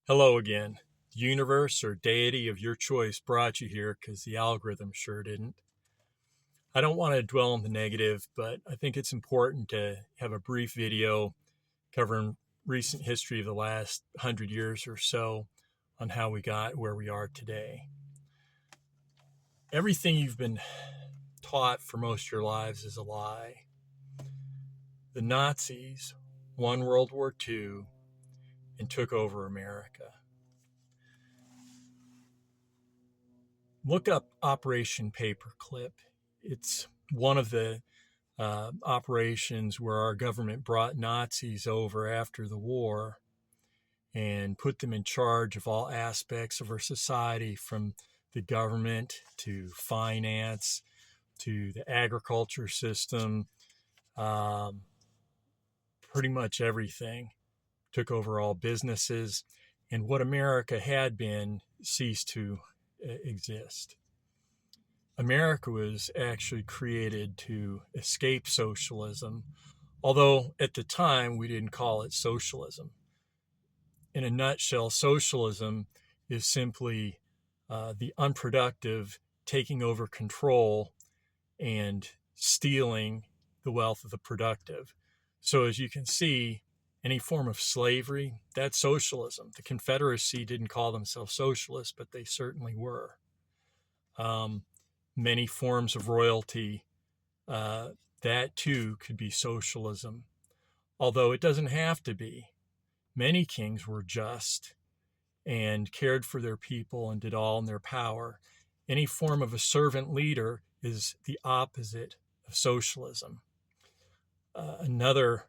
Hello again. The universe or deity of your choice brought you here because the algorithm sure didn't. I don't want to dwell on the negative, but I think it's important to have a brief video covering recent history of the last 100 years or so on how we got where we are today. Everything you've been taught for most of your lives is a lie. The Nazis won World War II and took over America. Look up Operation Paperclip. It's one of the operations where our government brought Nazis over after the war and put them in charge of all aspects of our society, from the government to finance to the agriculture system. Um, Pretty much everything. Took over all businesses, and what America had been ceased to exist. America was actually created to escape socialism, although at the time we didn't call it socialism. In a nutshell, socialism is simply the unproductive taking over control and stealing the wealth of the productive. So as you can see, any form of slavery, that's socialism. The Confederacy didn't call themselves socialists, but they certainly were. Many forms of royalty, that too could be socialism, although it doesn't have to be. Many kings were just and cared for their people and did all in their power. Any form of a servant leader is the opposite of socialism. Another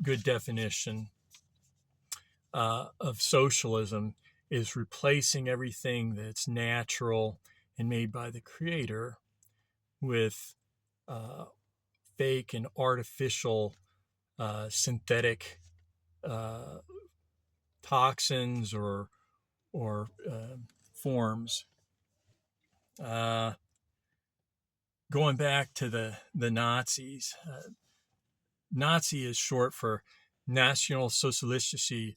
good definition of socialism is replacing everything that's natural and made by the creator with fake and artificial synthetic toxins or forms. Going back to the Nazis, Nazi is short for Nationalsozialistische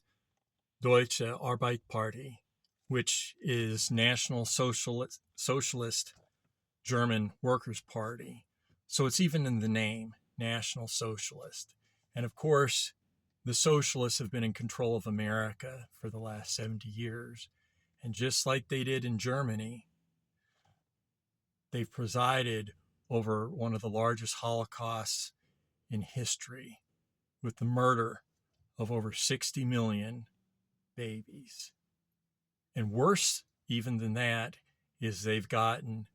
Deutsche Arbeiterpartei, which is National Socialist German Workers' Party. So it's even in the name, National Socialist. And of course, the socialists have been in control of America for the last 70 years. And just like they did in Germany, they've presided over one of the largest holocausts in history, with the murder of over 60 million babies. And worse even than that is they've gotten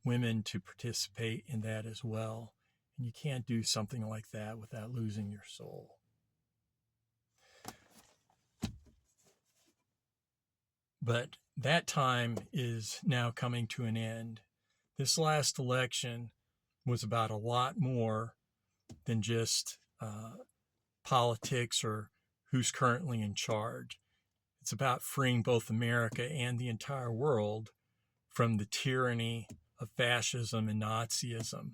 women to participate in that as well. And you can't do something like that without losing your soul. But that time is now coming to an end. This last election was about a lot more than just politics or who's currently in charge. It's about freeing both America and the entire world from the tyranny of fascism and Nazism.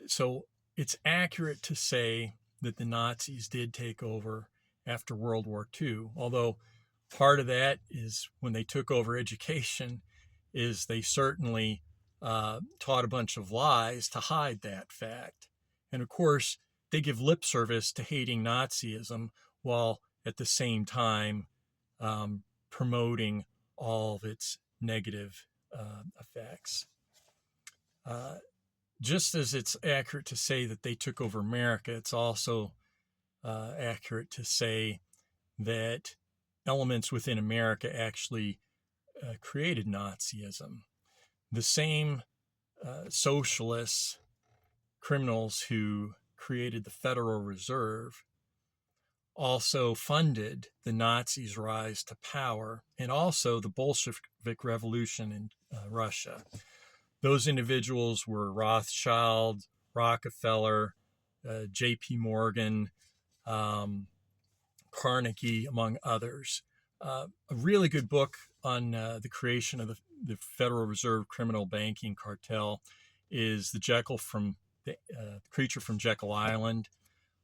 So it's accurate to say that the Nazis did take over after World War II, although part of that is when they took over education is they certainly taught a bunch of lies to hide that fact. And of course, they give lip service to hating Nazism while at the same time promoting all of its negative effects. Just as it's accurate to say that they took over America, it's also accurate to say that elements within America actually created Nazism. The same socialists, criminals who created the Federal Reserve also funded the Nazis' rise to power and also the Bolshevik Revolution in Russia. Those individuals were Rothschild, Rockefeller, J.P. Morgan, Carnegie, among others. A really good book on the creation of the Federal Reserve criminal banking cartel is The Creature from Jekyll Island.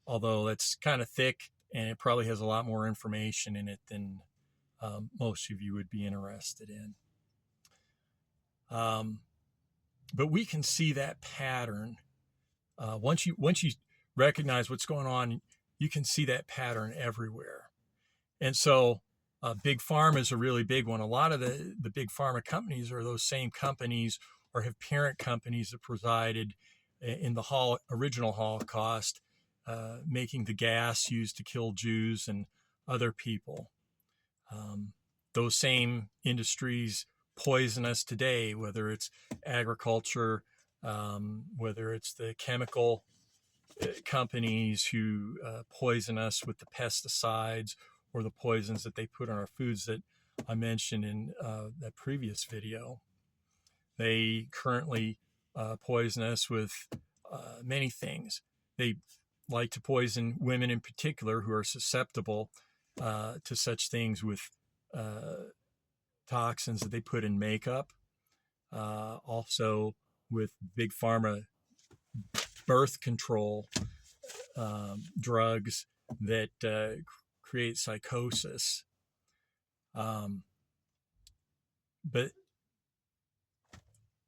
although it's kind of thick and it probably has a lot more information in it than most of you would be interested in. But we can see that pattern. Once you recognize what's going on, you can see that pattern everywhere. And so big pharma is a really big one. A lot of the big pharma companies are those same companies or have parent companies that presided in the original Holocaust, making the gas used to kill Jews and other people. Those same industries poison us today, whether it's agriculture, whether it's the chemical companies who poison us with the pesticides or the poisons that they put on our foods that I mentioned in that previous video. They currently poison us with many things. They like to poison women in particular who are susceptible to such things with toxins that they put in makeup. Also with big pharma birth control drugs that create psychosis. But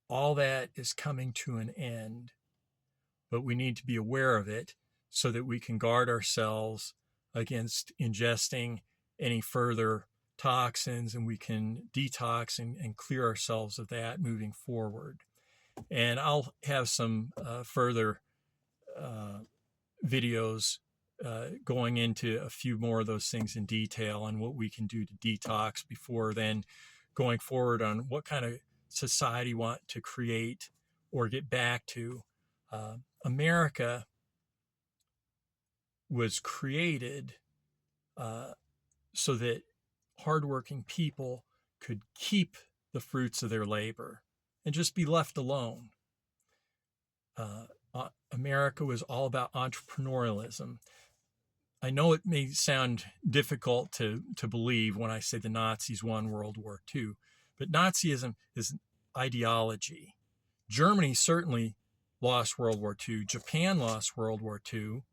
all that is coming to an end, but we need to be aware of it so that we can guard ourselves against ingesting any further toxins, and we can detox and clear ourselves of that moving forward. And I'll have some further videos going into a few more of those things in detail and what we can do to detox before then going forward on what kind of society we want to create or get back to. America was created so that hardworking people could keep the fruits of their labor and just be left alone. America was all about entrepreneurialism. I know it may sound difficult to believe when I say the Nazis won World War II, but Nazism is an ideology. Germany certainly lost World War II. Japan lost World War II,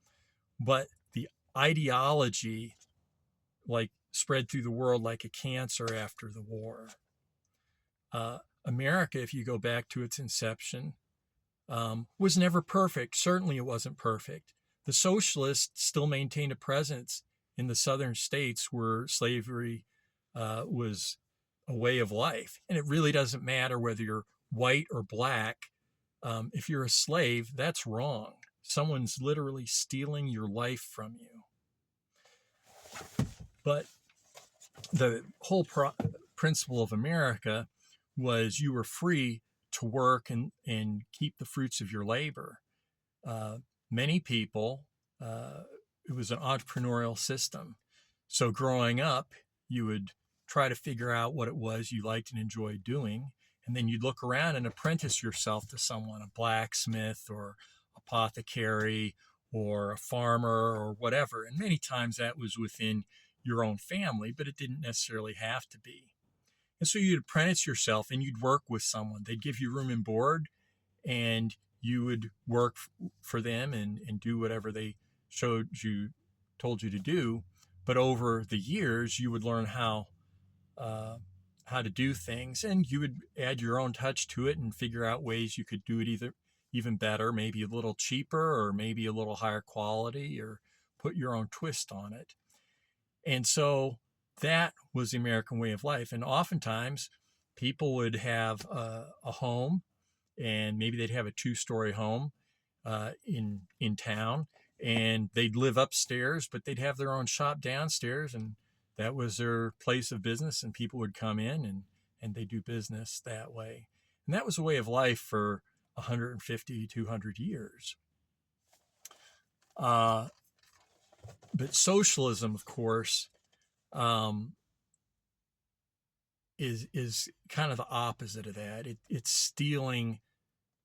but the ideology spread through the world like a cancer after the war. America, if you go back to its inception, was never perfect. Certainly it wasn't perfect. The socialists still maintained a presence in the southern states where slavery was a way of life. And it really doesn't matter whether you're white or black. If you're a slave, that's wrong. Someone's literally stealing your life from you. But the whole principle of America was you were free to work and keep the fruits of your labor. Many people, it was an entrepreneurial system. So growing up, you would try to figure out what it was you liked and enjoyed doing. And then you'd look around and apprentice yourself to someone, a blacksmith or apothecary or a farmer or whatever. And many times that was within your own family, but it didn't necessarily have to be. And so you'd apprentice yourself and you'd work with someone. They'd give you room and board, and you would work for them and do whatever they told you to do. But over the years, you would learn how to do things, and you would add your own touch to it and figure out ways you could do it even better, maybe a little cheaper or maybe a little higher quality, or put your own twist on it. And so that was the American way of life. And oftentimes people would have a home, and maybe they'd have a 2-story home in town, and they'd live upstairs, but they'd have their own shop downstairs, and that was their place of business, and people would come in and they do business that way. And that was a way of life for 150, 200 years. But socialism, of course, is kind of the opposite of that. It's stealing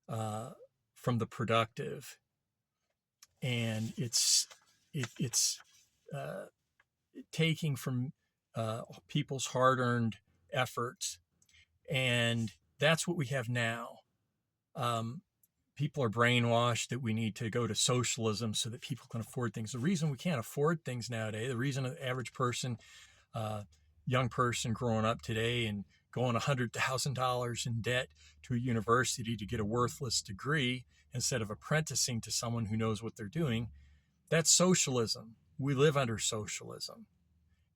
from the productive, and it's taking from people's hard-earned efforts, and that's what we have now. people are brainwashed that we need to go to socialism so that people can afford things. The reason we can't afford things nowadays, the reason an average person, young person growing up today and going $100,000 in debt to a university to get a worthless degree instead of apprenticing to someone who knows what they're doing, that's socialism. We live under socialism,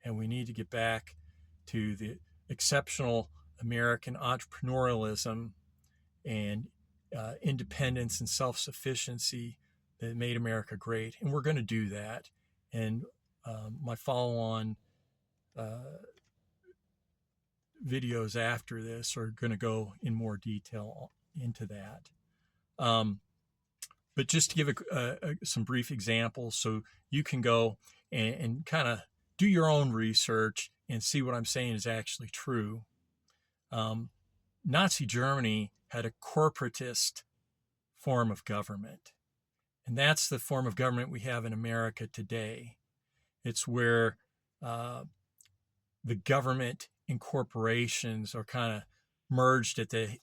and we need to get back to the exceptional American entrepreneurialism and independence and self-sufficiency that made America great. And we're going to do that. And my follow-on videos after this are going to go in more detail into that. But just to give some brief examples so you can go and kind of do your own research and see what I'm saying is actually true. Nazi Germany had a corporatist form of government. And that's the form of government we have in America today. It's where the government and corporations are kind of merged at the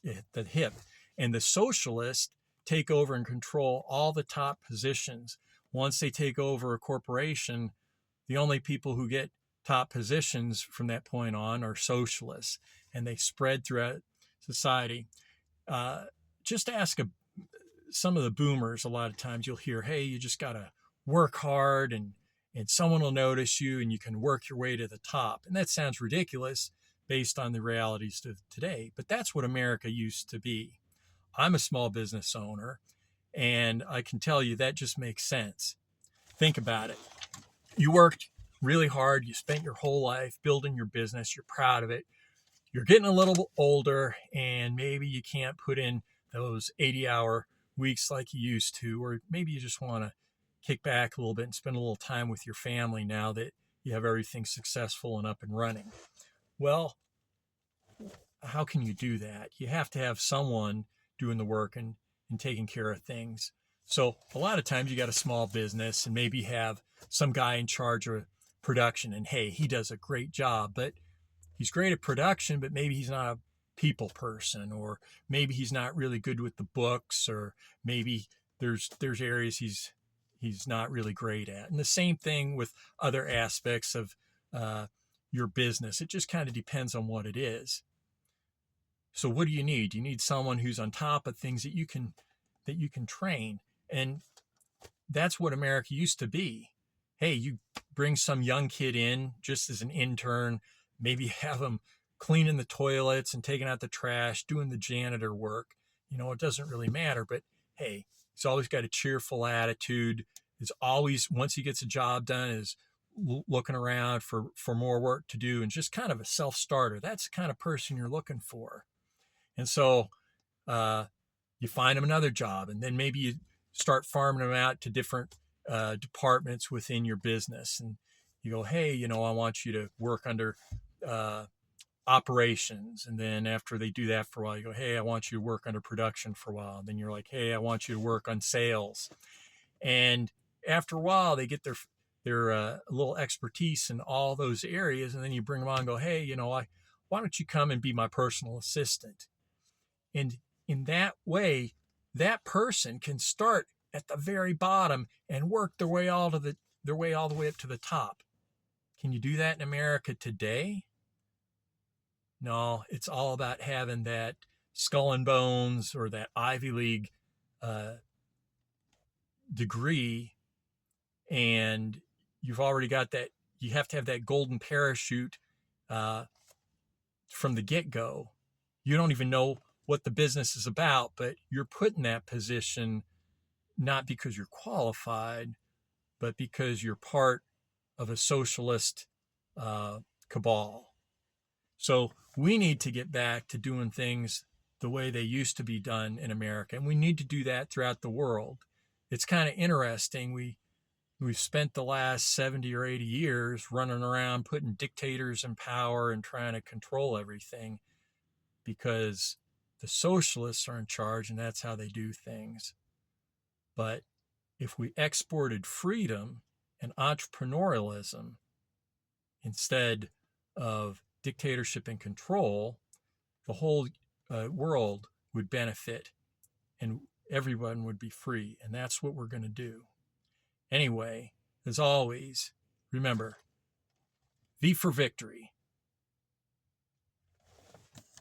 hip. And the socialists take over and control all the top positions. Once they take over a corporation, the only people who get top positions from that point on are socialists, and they spread throughout society. Just ask some of the boomers. A lot of times you'll hear, hey, you just got to work hard and someone will notice you and you can work your way to the top. And that sounds ridiculous based on the realities of today, but that's what America used to be. I'm a small business owner, and I can tell you that just makes sense. Think about it. You worked really hard. You spent your whole life building your business. You're proud of it. You're getting a little older, and maybe you can't put in those 80-hour weeks like you used to, or maybe you just want to kick back a little bit and spend a little time with your family now that you have everything successful and up and running. Well, how can you do that? You have to have someone doing the work and taking care of things. So a lot of times you got a small business and maybe have some guy in charge of production, and hey, he does a great job, but he's great at production, but maybe he's not a people person, or maybe he's not really good with the books, or maybe there's areas he's not really great at. And the same thing with other aspects of your business. It just kind of depends on what it is. So what do you need? You need someone who's on top of things that you can train. And that's what America used to be. Hey, you bring some young kid in just as an intern, maybe have them cleaning the toilets and taking out the trash, doing the janitor work. It doesn't really matter, but hey, he's always got a cheerful attitude. Is always, once he gets a job done, is looking around for more work to do, and just kind of a self-starter. That's the kind of person you're looking for. And so you find him another job, and then maybe you start farming him out to different departments within your business. And you go, hey, I want you to work under operations. And then after they do that for a while, you go, hey, I want you to work under production for a while. And then you're like, hey, I want you to work on sales. And after a while, they get their little expertise in all those areas. And then you bring them on and go, hey, why don't you come and be my personal assistant? And in that way, that person can start at the very bottom and work their way all the way up to the top. Can you do that in America today? No, it's all about having that skull and bones or that Ivy League degree, and you've already got that. You have to have that golden parachute from the get-go. You don't even know what the business is about, but you're put in that position not because you're qualified, but because you're part of a socialist cabal. So we need to get back to doing things the way they used to be done in America, and we need to do that throughout the world. It's kind of interesting. We've spent the last 70 or 80 years running around putting dictators in power and trying to control everything because the socialists are in charge, and that's how they do things. But if we exported freedom and entrepreneurialism instead of dictatorship and control, the whole world would benefit. And everyone would be free. And that's what we're going to do. Anyway, as always, remember, V for victory.